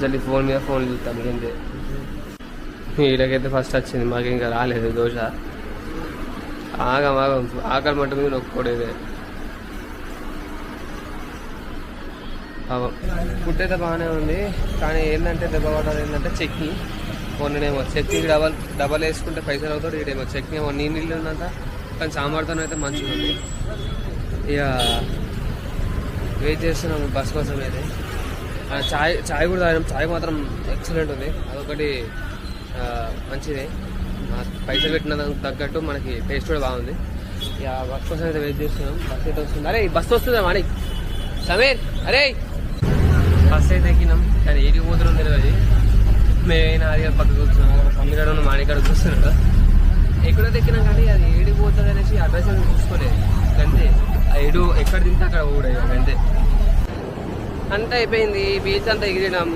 అసలు ఫోన్ మీద ఫోన్ చూస్తాను ఏంటి. వీళ్ళకైతే ఫస్ట్ వచ్చింది, మాకు ఇంకా రాలేదు దోశ. ఆగం ఆకలి మట్టు మీద నొక్కకూడదే. ఫుడ్ అయితే బాగానే ఉంది, కానీ ఏంటంటే దెబ్బ పడాలి ఏంటంటే చట్నీ. మొన్ననేమో చట్నీకి డబల్ వేసుకుంటే పైసలు అవుతాడు, ఇటేమో చట్నీ ఏమో నీళ్ళు ఉందంట, కానీ సాంబార్తో అయితే మంచిగా ఉంది. ఇక వెయిట్ చేస్తున్నాము బస్ కోసం అయితే. చాయ్ కూడా తాగినాం, చాయ్ మాత్రం ఎక్సలెంట్ ఉంది, అదొకటి మంచిదే. పైసలు పెట్టిన తగ్గట్టు మనకి టేస్ట్ కూడా బాగుంది. ఇక బస్ కోసం అయితే వెయిట్ చేస్తున్నాం. బస్ అయితే వస్తుంది. అరే బస్ వస్తుందా మాణి సమీర్? అరే బస్ అయితే ఎక్కినాం, కానీ ఏడికి పోతున్నాం తెలియదు. మేమైనా అది పక్కకు కూర్చున్నాం, సమీరాడు మాణికాడ చూస్తున్నాడు. ఎక్కడో ఎక్కినాం కానీ అది ఏడికి పోతుంది అనేసి అడ్రస్ ఏమి చూసుకోలేదు. అంతే ఆ ఎక్కడ తింటే అక్కడ కూడా అంతే. అంతా అయిపోయింది, బీచ్ అంతా ఎగిరినాం.